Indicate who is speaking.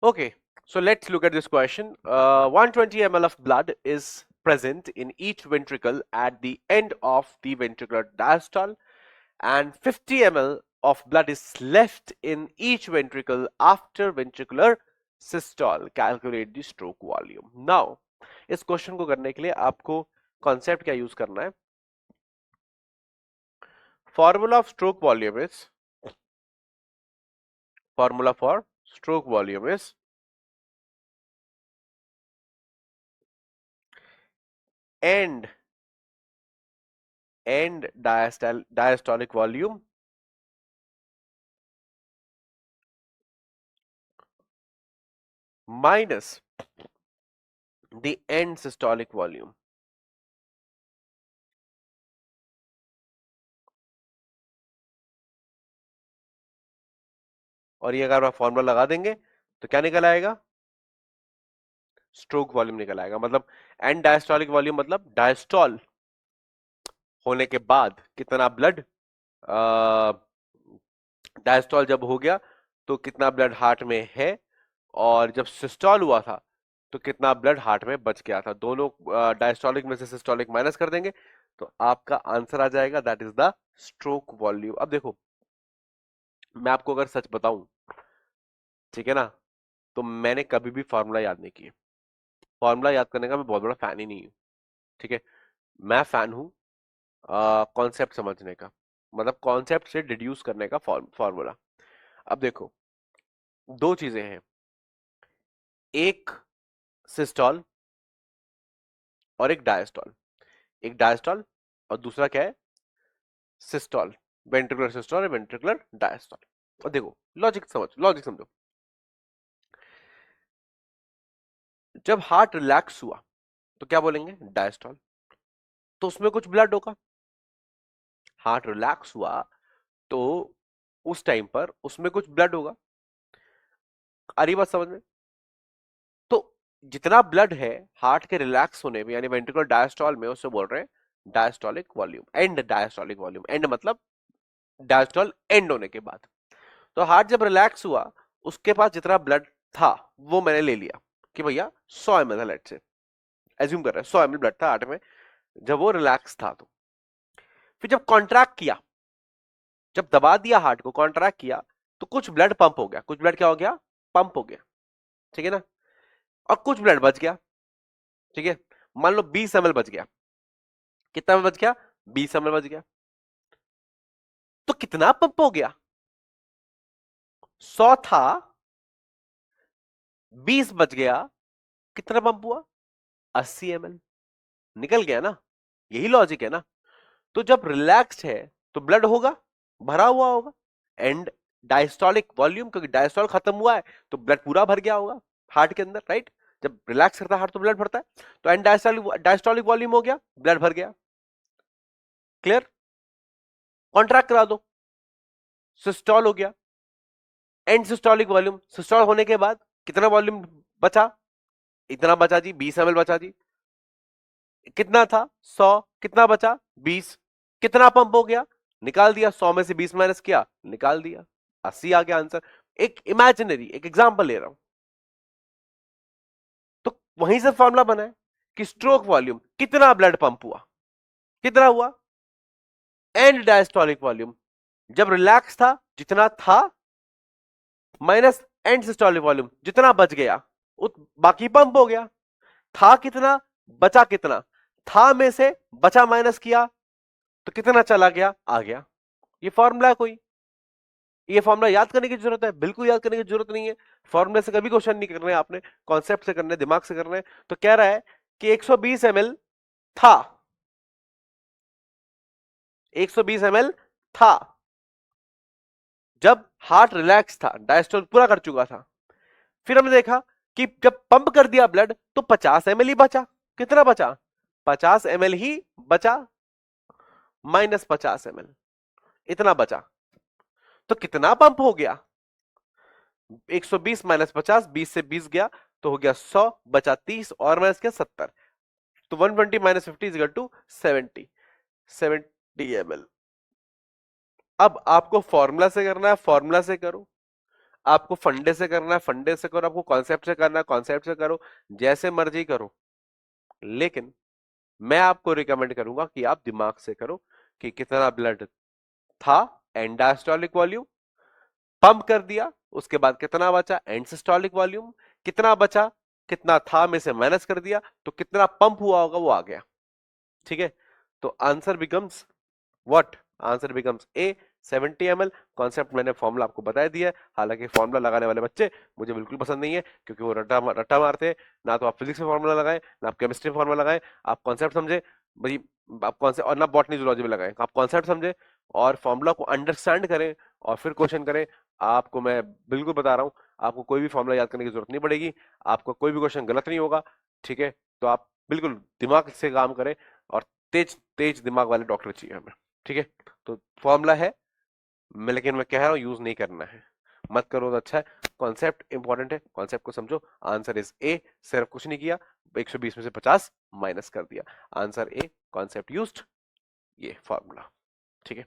Speaker 1: Okay, so let's look at this question. 120 ml of blood is present in each ventricle at the end of the ventricular diastole, and 50 ml of blood is left in each ventricle after ventricular systole. Calculate the stroke volume. Now, इस question को करने के लिए आपको concept क्या use करना है? Formula of stroke volume is formula for stroke volume is end diastolic volume minus the end systolic volume. और ये अगर आप फॉर्मूला लगा देंगे तो क्या निकल आएगा? स्ट्रोक वॉल्यूम निकल आएगा। मतलब एंड डायस्टोलिक वॉल्यूम मतलब डायस्टोल होने के बाद कितना ब्लड, डायस्टोल जब हो गया तो कितना ब्लड हार्ट में है, और जब सिस्टोल हुआ था तो कितना ब्लड हार्ट में बच गया था। दोनों डायस्टोलिक में से सिस्टोलिक माइनस कर देंगे तो आपका आंसर आ जाएगा, that is the stroke volume. अब देखो, मैं आपको अगर सच बताऊं, ठीक है ना, तो मैंने कभी भी फॉर्मूला याद नहीं किए। फॉर्मूला याद करने का मैं बहुत बड़ा फैन ही नहीं हूँ, ठीक है। मैं फैन हूँ कॉन्सेप्ट समझने का, मतलब कॉन्सेप्ट से डिड्यूस करने का फॉर्मूला। अब देखो, दो चीजें हैं, एक सिस्टोल और एक डायस्टोल। एक डायस्टोल और दूसरा क्या है? सिस्टोल। वेंट्रिकुलर सिस्टोल और वेंट्रिकुलर डायस्टोल। और देखो, लॉजिक समझ, लॉजिक समझो। जब हार्ट रिलैक्स हुआ तो क्या बोलेंगे? डायस्टोल। तो उसमें कुछ ब्लड होगा। हार्ट रिलैक्स हुआ तो उस टाइम पर उसमें कुछ ब्लड होगा। आ रही बात समझ में? तो जितना ब्लड है हार्ट के रिलैक्स होने में, यानी वेंट्रिकुलर डायस्टोल में, उससे बोल रहे हैं diastolic volume, and diastolic volume. And मतलब डायस्टोल एंड होने के बाद। तो हार्ट जब रिलैक्स हुआ, उसके पास जितना ब्लड था वो मैंने ले लिया कि भैया 100 ml है, लेट से एज्यूम कर रहे हैं 100 ml ब्लड था हार्ट में जब वो रिलैक्स था। तो फिर जब कॉन्ट्रैक्ट किया, जब दबा दिया हार्ट को, कॉन्ट्रैक्ट किया, तो कुछ ब्लड पंप हो गया। कुछ ब्लड क्या हो गया? पंप हो गया, ठीक है ना। और कुछ ब्लड बच गया, ठीक है। मान लो 20 ml बच गया। कितना बच गया? 20 ml बच गया। तो कितना पंप हो गया? 100 था, 20 बच गया, कितना पंप हुआ? 80 ml। निकल गया ना, यही लॉजिक है ना। तो जब रिलैक्स्ड है तो ब्लड होगा, भरा हुआ होगा। एंड डायस्टोलिक वॉल्यूम, क्योंकि डायस्टोल खत्म हुआ है तो ब्लड पूरा भर गया होगा हार्ट के अंदर, राइट। जब रिलैक्स करता है हार्ट तो ब्लड भरता है। तो एंड डायस्टोलिक वॉल्यूम हो गया, ब्लड भर गया। क्लियर? कॉन्ट्रैक्ट करा दो, सिस्टोल हो गया। एंड सिस्टोलिक वॉल्यूम, सिस्टोल होने के बाद कितना वॉल्यूम बचा? इतना बचा जी, 20 ml बचा जी। कितना था? 100। कितना बचा? 20। कितना पंप हो गया? निकाल दिया, 100 में से 20 माइनस किया, निकाल दिया, 80 आ गया आंसर। एक इमेजिनरी, एक एग्जांपल ले रहा हूं। तो वहीं से फॉर्मूला बना है कि स्ट्रोक वॉल्यूम कितना ब्लड पंप हुआ, कितना हुआ? एंड डायस्टोलिक वॉल्यूम जब रिलैक्स था जितना था, माइनस एंड सिस्टोलिक वॉल्यूम जितना बच गया, बाकी पंप हो गया। था कितना, बचा कितना? था में से बचा माइनस किया तो कितना चला गया, आ गया। ये फॉर्मूला है कोई, ये फॉर्मूला याद करने की जरूरत है? बिल्कुल याद करने की जरूरत नहीं है। फॉर्मूले से कभी क्वेश्चन नहीं करने आपने, कॉन्सेप्ट से करने, दिमाग से करने। तो कह रहा है कि 120 ml था, 120 ml था जब हार्ट रिलैक्स था, डायस्टोल पूरा कर चुका था। फिर हमने देखा कि जब पंप कर दिया ब्लड तो 50 ml ही बचा। कितना बचा? 50 ml ही बचा, माइनस 50 ml, इतना बचा। तो कितना पंप हो गया? 120 माइनस 50, 20 से 20 गया तो हो गया 100, बचा 30 और माइनस किया 70। तो 120 minus 50 is equal to 70, 70 ml। अब आपको फॉर्मूला से करना है, फॉर्मूला से करो। आपको फंडे से करना है फंडे से करो, आपको कॉन्सेप्ट से करना है कॉन्सेप्ट से करो, जैसे मर्जी करो। लेकिन मैं आपको रिकमेंड करूंगा कि आप दिमाग से करो कि कितना ब्लड था, एंड डायस्टोलिक वॉल्यूम, पंप कर दिया, उसके बाद कितना बचा, एंड सिस्टोलिक वॉल्यूम, कितना बचा, कितना था में से माइनस कर दिया, तो कितना पंप हुआ होगा वो आ गया। ठीक है, तो answer becomes what, answer becomes a 70 ml। Concept मैंने फॉर्मूला आपको बता दिया है, हालांकि फॉर्मूला लगाने वाले बच्चे मुझे बिल्कुल पसंद नहीं है, क्योंकि वो रट्टा रट्टा मारते हैं। ना तो आप फिजिक्स में फॉर्मूला लगाएं, ना आप केमिस्ट्री में फॉर्मूला लगाएं, आप कॉन्सेप्ट समझे भाई, आप कॉन्सेप्ट, और ना बॉटनी जूलॉजी में लगाएं, आप कॉन्सेप्ट समझे और फॉर्मूला को अंडरस्टैंड करें और फिर क्वेश्चन करें। आपको मैं बिल्कुल बता रहा हूँ, आपको कोई भी फॉर्मूला याद करने की जरूरत नहीं पड़ेगी, आपका कोई भी क्वेश्चन गलत नहीं होगा। ठीक है, तो आप बिल्कुल दिमाग से काम करें, और तेज तेज दिमाग वाले डॉक्टर चाहिए हमें। ठीक है, तो फॉर्मूला है, मैं लेकिन मैं कह रहा हूँ यूज नहीं करना है, मत करो तो अच्छा है। कॉन्सेप्ट इंपॉर्टेंट है, कॉन्सेप्ट को समझो। आंसर इज ए, सिर्फ कुछ नहीं किया, 120 में से 50 माइनस कर दिया, आंसर ए, कॉन्सेप्ट यूज्ड, ये फॉर्मूला। ठीक है।